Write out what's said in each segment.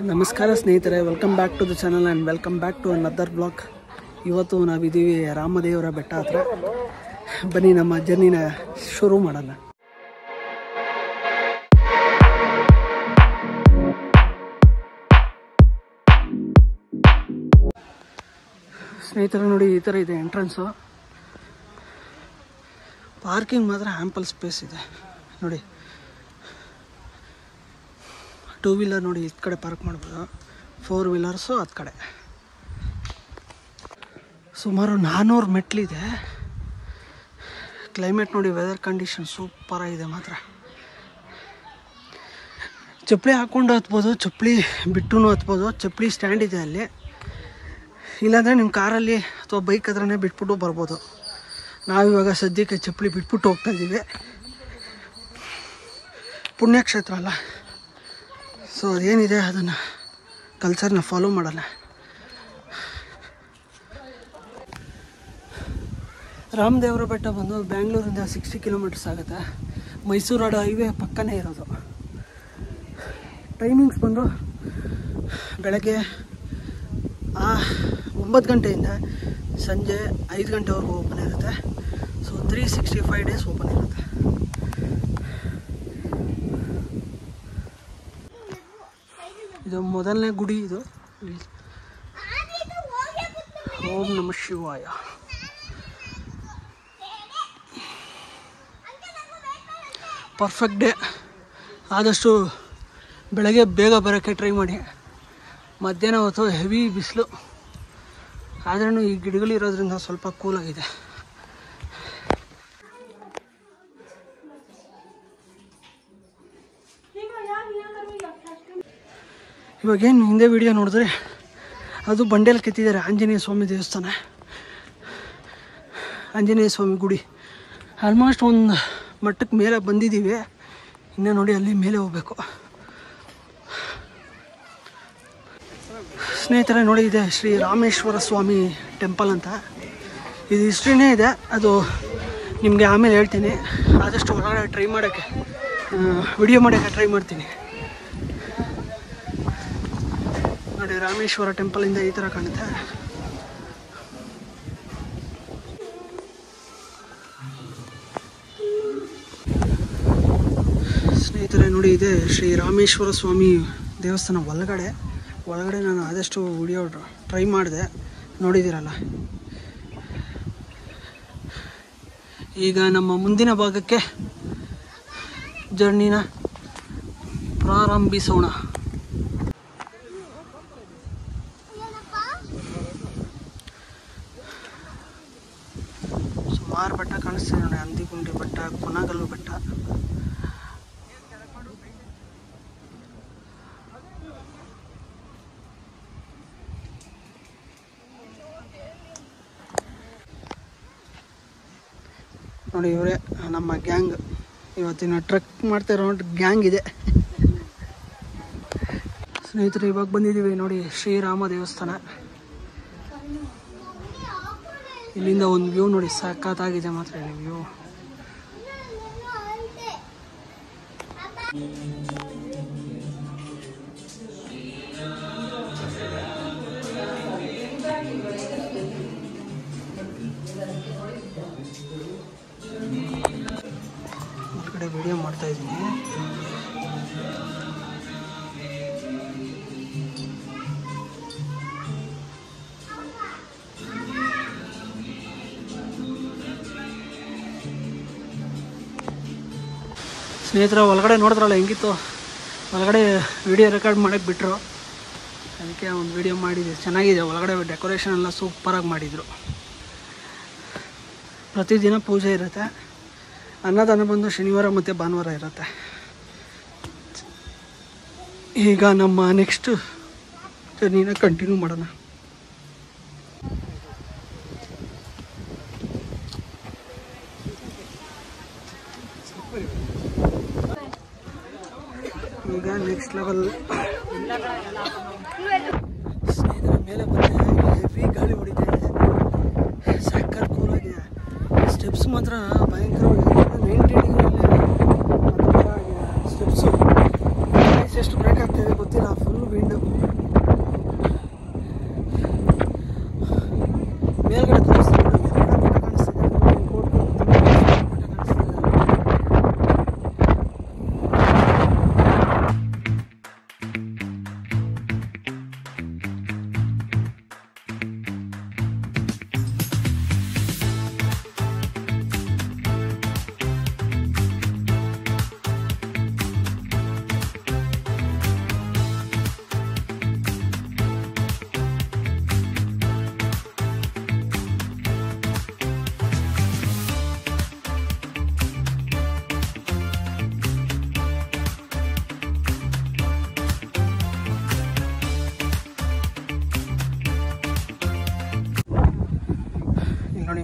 ನಮಸ್ಕಾರ ಸ್ನೇಹಿತರೆ, welcome back to the channel and welcome back to another blog. ಇವತ್ತು ನಾವಿದ್ದೀವಿ ರಾಮದೇವರ ಬೆಟ್ಟ ಹತ್ರ. ಬನ್ನಿ ನಮ್ಮ ಜರ್ನಿನ ಶುರು ಮಾಡೋಣ. ಸ್ನೇಹಿತರೆ ನೋಡಿ, ಈ ಥರ ಇದೆ ಎಂಟ್ರೆನ್ಸು. ಪಾರ್ಕಿಂಗ್ ಮಾತ್ರ ಆ್ಯಂಪಲ್ ಸ್ಪೇಸ್ ಇದೆ ನೋಡಿ. 2 ವೀಲರ್ ನೋಡಿ ಈ ಕಡೆ ಪಾರ್ಕ್ ಮಾಡ್ಬೋದು, 4 ವೀಲರ್ಸು ಅದು ಕಡೆ. ಸುಮಾರು 400 ಮೆಟ್ಲಿದೆ. ಕ್ಲೈಮೇಟ್ ನೋಡಿ, ವೆದರ್ ಕಂಡೀಷನ್ ಸೂಪರಾಗಿದೆ ಮಾತ್ರ. ಚಪ್ಪಲಿ ಹಾಕ್ಕೊಂಡು ಹತ್ಬೋದು, ಚಪ್ಪಲಿ ಬಿಟ್ಟು ಹತ್ಬೋದು. ಚಪ್ಪಲಿ ಸ್ಟ್ಯಾಂಡ್ ಇದೆ ಅಲ್ಲಿ, ಇಲ್ಲಾಂದರೆ ನಿಮ್ಮ ಕಾರಲ್ಲಿ ಅಥವಾ ಬೈಕ್ ಹತ್ರನೇ ಬಿಟ್ಬಿಟ್ಟು ಬರ್ಬೋದು. ನಾವಿವಾಗ ಸದ್ಯಕ್ಕೆ ಚಪ್ಪಲಿ ಬಿಟ್ಬಿಟ್ಟು ಹೋಗ್ತಾಯಿದ್ದೀವಿ. ಪುಣ್ಯಕ್ಷೇತ್ರ ಅಲ್ಲ, ಸೊ ಅದೇನಿದೆ ಅದನ್ನು ಕಲ್ಚರ್ನ ಫಾಲೋ ಮಾಡೋಣ. ರಾಮದೇವರ ಬೆಟ್ಟ ಬಂದು ಬ್ಯಾಂಗ್ಳೂರಿಂದ 60 ಕಿಲೋಮೀಟರ್ಸ್ ಆಗುತ್ತೆ. ಮೈಸೂರು ರೋಡ್ ಹೈವೇ ಪಕ್ಕನೇ ಇರೋದು. ಟೈಮಿಂಗ್ಸ್ ಬಂದು ಬೆಳಗ್ಗೆ 9 ಗಂಟೆಯಿಂದ ಸಂಜೆ 5 ಗಂಟೆವರೆಗೂ ಓಪನ್ ಇರುತ್ತೆ. ಸೊ 365 ಡೇಸ್ ಓಪನ್ ಇರುತ್ತೆ. ಇದು ಮೊದಲನೇ ಗುಡಿ. ಇದು ಓಂ ನಮಃ ಶಿವಾಯ. Perfect day. ಆದಷ್ಟು ಬೆಳಗ್ಗೆ ಬೇಗ ಬರೋಕ್ಕೆ ಟ್ರೈ ಮಾಡಿ. ಮಧ್ಯಾಹ್ನ ಹೊತ್ತು ಹೆವಿ ಬಿಸಿಲು, ಆದ್ರೂ ಈ ಗಿಡಗಳಿರೋದ್ರಿಂದ ಸ್ವಲ್ಪ ಕೂಲಾಗಿದೆ. ಇವಾಗೇನು ಹಿಂದೆ ವಿಡಿಯೋ ನೋಡಿದ್ರೆ ಅದು ಬಂಡೆಯಲ್ಲಿ ಕೆತ್ತಿದ್ದಾರೆ ಆಂಜನೇಯ ಸ್ವಾಮಿ ದೇವಸ್ಥಾನ, ಆಂಜನೇಯ ಸ್ವಾಮಿ ಗುಡಿ. ಆಲ್ಮೋಸ್ಟ್ ಒಂದು ಮಟ್ಟಕ್ಕೆ ಮೇಲೆ ಬಂದಿದ್ದೀವಿ. ಇನ್ನೂ ನೋಡಿ ಅಲ್ಲಿ ಮೇಲೆ ಹೋಗಬೇಕು. ಸ್ನೇಹಿತರೆ ನೋಡಿ, ಇದೆ ಶ್ರೀ ರಾಮೇಶ್ವರ ಸ್ವಾಮಿ ಟೆಂಪಲ್ ಅಂತ. ಇದು ಹಿಸ್ಟ್ರಿನೇ ಇದೆ, ಅದು ನಿಮಗೆ ಆಮೇಲೆ ಹೇಳ್ತೀನಿ. ಆದಷ್ಟು ಹೊರಗಡೆ ಟ್ರೈ ಮಾಡೋಕ್ಕೆ, ವಿಡಿಯೋ ಮಾಡೋಕ್ಕೆ ಟ್ರೈ ಮಾಡ್ತೀನಿ. ನೋಡಿ, ರಾಮೇಶ್ವರ ಟೆಂಪಲಿಂದ ಈ ಥರ ಕಾಣುತ್ತೆ. ಸ್ನೇಹಿತರೆ ನೋಡಿ, ಇದೆ ಶ್ರೀ ರಾಮೇಶ್ವರ ಸ್ವಾಮಿ ದೇವಸ್ಥಾನ ಒಳಗಡೆ ನಾನು ಆದಷ್ಟು ವಿಡಿಯೋ ಟ್ರೈ ಮಾಡಿದೆ, ನೋಡಿದ್ದೀರಲ್ಲ. ಈಗ ನಮ್ಮ ಮುಂದಿನ ಭಾಗಕ್ಕೆ ಜರ್ನಿನ ಪ್ರಾರಂಭಿಸೋಣ. ಸುಮಾರು ಬೆಟ್ಟ ಕಾಣಿಸ್ತಿದೆ ನೋಡಿ. ಹಂದಿಗುಂಡಿ ಬೆಟ್ಟ, ಕೊನಗಲ್ಲು ಬೆಟ್ಟ. ನೋಡಿ, ಇವರೇ ನಮ್ಮ ಗ್ಯಾಂಗ್. ಇವತ್ತಿನ ಟ್ರೆಕ್ ಮಾಡ್ತಾ ಇರೋ ಗ್ಯಾಂಗ್ ಇದೆ. ಸ್ನೇಹಿತರೆ, ಇವಾಗ ಬಂದಿದ್ದೀವಿ ನೋಡಿ ಶ್ರೀರಾಮ ದೇವಸ್ಥಾನ. ಇಲ್ಲಿಂದ ಒಂದು ವ್ಯೂ ನೋಡಿ, ಸಖತ್ತಾಗಿದೆ ಮಾತ್ರ ವ್ಯೂ. ಹೊರಗಡೆ ವಿಡಿಯೋ ಮಾಡ್ತಾ ಇದ್ದೀನಿ. ಸ್ನೇಹಿತರ, ಒಳಗಡೆ ನೋಡಿದ್ರಲ್ಲ ಹೆಂಗಿತ್ತು. ಒಳಗಡೆ ವಿಡಿಯೋ ರೆಕಾರ್ಡ್ ಮಾಡೋಕ್ಕೆ ಬಿಟ್ಟರು, ಅದಕ್ಕೆ ಒಂದು ವಿಡಿಯೋ ಮಾಡಿದೆ. ಚೆನ್ನಾಗಿದೆ. ಒಳಗಡೆ ಡೆಕೋರೇಷನ್ ಎಲ್ಲ ಸೂಪರಾಗಿ ಮಾಡಿದರು. ಪ್ರತಿದಿನ ಪೂಜೆ ಇರುತ್ತೆ. ಅನ್ನದಾನ ಬಂದು ಶನಿವಾರ ಮತ್ತು ಭಾನುವಾರ ಇರುತ್ತೆ. ಈಗ ನಮ್ಮ ನೆಕ್ಸ್ಟ್ ಜರ್ನಿನ ಕಂಟಿನ್ಯೂ ಮಾಡೋಣ. ಈಗ ನೆಕ್ಸ್ಟ್ ಲೆವೆಲ್. ಸ್ನೇಹಿತರ, ಮೇಲೆ ಬಂದರೆ ಹೆವಿ ಗಾಳಿ ಹೊಡಿತಾ ಇದೆ. ಸಕ್ಕತ್ ಕೂಲ್ ಆಗಿದೆ. ಸ್ಟೆಪ್ಸ್ ಮಾತ್ರ ಭಯಂಕರವಾಗಿದೆ. 90 ಡಿಗ್ರಿಯಲ್ಲಿ ಸ್ಟೆಪ್ಸು ಎಷ್ಟು ಬ್ರೇಕ್ ಆಗ್ತಾಯಿದೆ ಗೊತ್ತಿಲ್ಲ. Full wind.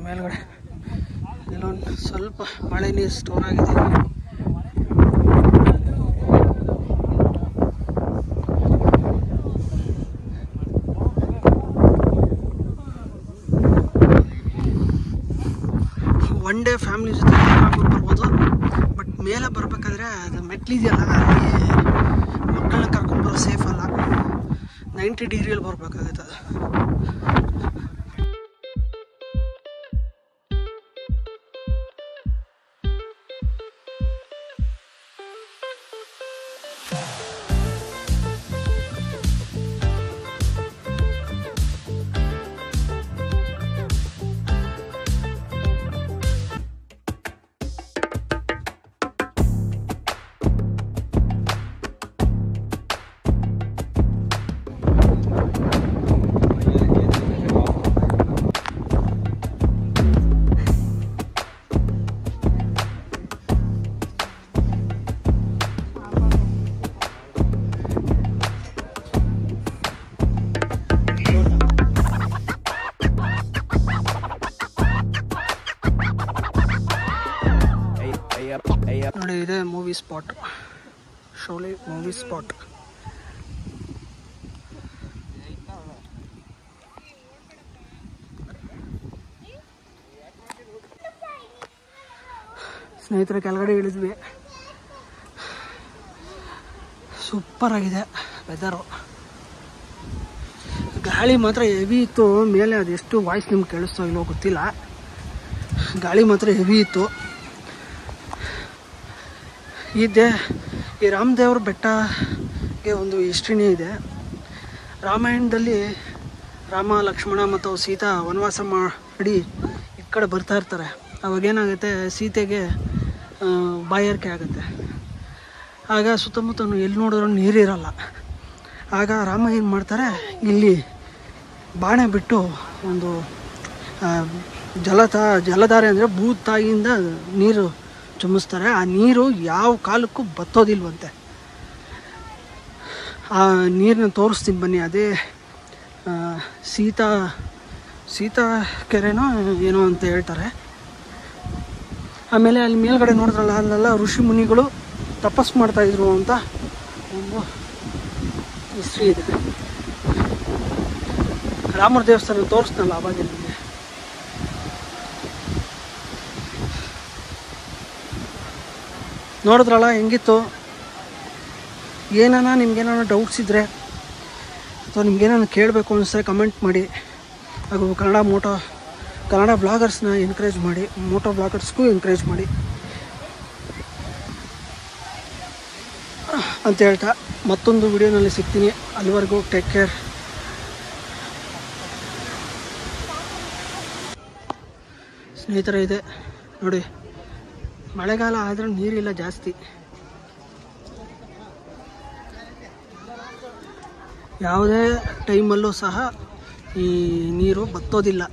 ಮೇಲ್ಗಡೆ ಇಲ್ಲೊಂದು ಸ್ವಲ್ಪ ಮಳೆ ನೀರು ಸ್ಟೋರ್ ಆಗಿದೆ. ಒನ್ ಡೇ ಫ್ಯಾಮಿಲಿ ಜೊತೆ ಬರ್ಬೋದು. ಬಟ್ ಮೇಲೆ ಬರಬೇಕಾದ್ರೆ ಅದು ಮೆಟ್ಲಿದೆಯಲ್ಲ, ಅಲ್ಲಿ ಮಕ್ಕಳನ್ನ ಕರ್ಕೊಂಡ್ಬರೋ ಸೇಫ್ ಅಲ್ಲ. 90 ಡಿಗ್ರಿಯಲ್ಲಿ ಬರಬೇಕಾಗುತ್ತೆ ಅದು. ನೋಡಿ, ಇದೆ movie spot, Sholay movie spot. ಸ್ನೇಹಿತರೆ, ಕೆಳಗಡೆ ಇಳಿದ್ವಿ. ಸೂಪರ್ ಆಗಿದೆ ವೆದರು. ಗಾಳಿ ಮಾತ್ರ ಹೆವಿ ಇತ್ತು ಮೇಲೆ. ಅದೆಷ್ಟು ವಾಯ್ಸ್ ನಿಮ್ಗೆ ಕೇಳಿಸ್ತೋ ಇಲ್ಲೋ ಗೊತ್ತಿಲ್ಲ. ಗಾಳಿ ಮಾತ್ರ ಹೆವಿ ಇತ್ತು. ಈ ರಾಮದೇವ್ರ ಬೆಟ್ಟಗೆ ಒಂದು ಹಿಸ್ಟ್ರಿನೇ ಇದೆ. ರಾಮಾಯಣದಲ್ಲಿ ರಾಮ, ಲಕ್ಷ್ಮಣ ಮತ್ತು ಸೀತಾ ವನವಾಸ ಮಾಡಿ ಈ ಕಡೆ ಬರ್ತಾ ಇರ್ತಾರೆ. ಅವಾಗೇನಾಗುತ್ತೆ, ಸೀತೆಗೆ ಬಾಯಾರಿಕೆ ಆಗುತ್ತೆ. ಆಗ ಸುತ್ತಮುತ್ತ ಎಲ್ಲಿ ನೋಡಿದ್ರೂ ನೀರಿರಲ್ಲ. ಆಗ ರಾಮ ಏನು ಮಾಡ್ತಾರೆ, ಇಲ್ಲಿ ಬಾಣೆ ಬಿಟ್ಟು ಒಂದು ಜಲಧಾರೆ ಅಂದರೆ ಭೂತಾಯಿಯಿಂದ ನೀರು ಚುಮ್ಮಿಸ್ತಾರೆ. ಆ ನೀರು ಯಾವ ಕಾಲಕ್ಕೂ ಬತ್ತೋದಿಲ್ವಂತೆ. ಆ ನೀರನ್ನ ತೋರಿಸ್ತೀನಿ ಬನ್ನಿ. ಅದೇ ಸೀತಾ ಕೆರೆನೋ ಏನೋ ಅಂತ ಹೇಳ್ತಾರೆ. ಆಮೇಲೆ ಅಲ್ಲಿ ಮೇಲ್ಗಡೆ ನೋಡಿದ್ರಲ್ಲ, ಅಲ್ಲೆಲ್ಲ ಋಷಿ ಮುನಿಗಳು ತಪಸ್ ಮಾಡ್ತಾಯಿದ್ರು ಅಂತ ಒಂದು ಹಿಸ್ಟ್ರಿ ಇದೆ. ರಾಮರ ದೇವಸ್ಥಾನ ತೋರಿಸ್ನಲ್ಲ ಅವಾಗ ನಿಮಗೆ. ನೋಡಿದ್ರಲ್ಲ ಹೆಂಗಿತ್ತು. ಏನಾನ ನಿಮ್ಗೇನಾನ ಡೌಟ್ಸ್ ಇದ್ದರೆ ಅಥವಾ ನಿಮ್ಗೇನಾನ ಕೇಳಬೇಕು ಅನಿಸಿದ್ರೆ ಕಮೆಂಟ್ ಮಾಡಿ. ಹಾಗೂ ಕನ್ನಡ ಬ್ಲಾಗರ್ಸ್ನ ಎನ್ಕರೇಜ್ ಮಾಡಿ, ಮೋಟೋ ಬ್ಲಾಗರ್ಸ್ಗೂ ಎನ್ಕರೇಜ್ ಮಾಡಿ ಅಂತ ಹೇಳ್ತಾ ಮತ್ತೊಂದು ವಿಡಿಯೋನಲ್ಲಿ ಸಿಗ್ತೀನಿ. ಅಲ್ಲಿವರೆಗೂ ಟೇಕ್ ಕೇರ್. ಸ್ನೇಹಿತರೆ, ಇದೆ ನೋಡಿ, ಮಳೆಗಾಲ ಆದರೆ ನೀರಿಲ್ಲ ಜಾಸ್ತಿ. ಯಾವುದೇ ಟೈಮಲ್ಲೂ ಸಹ ಈ ನೀರು ಬತ್ತೋದಿಲ್ಲ.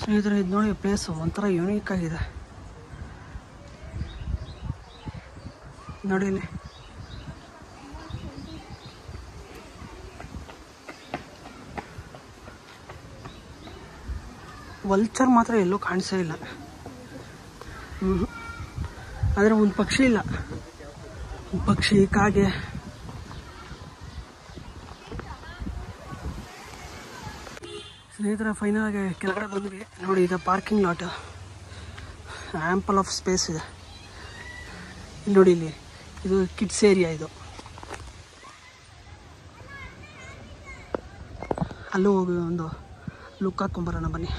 ಸ್ನೇಹಿತರೆ, ಇದು ನೋಡಿ, ಪ್ಲೇಸ್ ಒಂಥರ ಯೂನಿಕ್ ಆಗಿದೆ ನೋಡಿ. ಇಲ್ಲಿ ವಲ್ಚರ್ ಮಾತ್ರ ಎಲ್ಲೂ ಕಾಣಿಸೇ ಇಲ್ಲ. ಆದರೆ ಒಂದು ಪಕ್ಷಿ ಇಲ್ಲ. ಒಂದು ಪಕ್ಷಿ, ಕಾಗೆ. ಸ್ನೇಹಿತರ, ಫೈನಲ್ ಆಗಿ ಕೆಳಗಡೆ ಬಂದ್ವಿ. ನೋಡಿ, ಇದು parking lot. Ample of space ಇದೆ. ಇಲ್ಲಿ ನೋಡಿ, ಇಲ್ಲಿ ಇದು ಕಿಡ್ಸ್ ಏರಿಯಾ. ಇದು ಅಲ್ಲೂ ಹೋಗಿ ಒಂದು ಲುಕ್ ಹಾಕ್ಕೊಂಬರೋಣ ಬನ್ನಿ.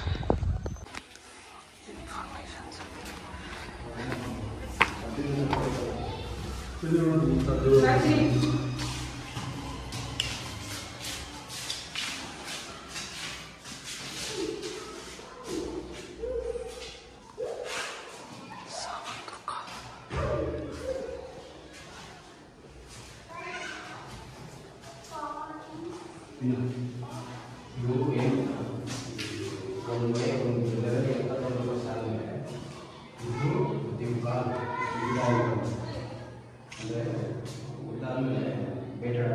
ಇದು ಏನು ಒಂದು ಮನೆ ಒಂದು ಲೆವೆಲ್ 71 ವರ್ಷ ಆದಮೇಲೆ ಇದು ದಿಬ್ಬ ಅಂದರೆ ಉದ್ದಾದಮೇಲೆ ಬೇಟಾಡ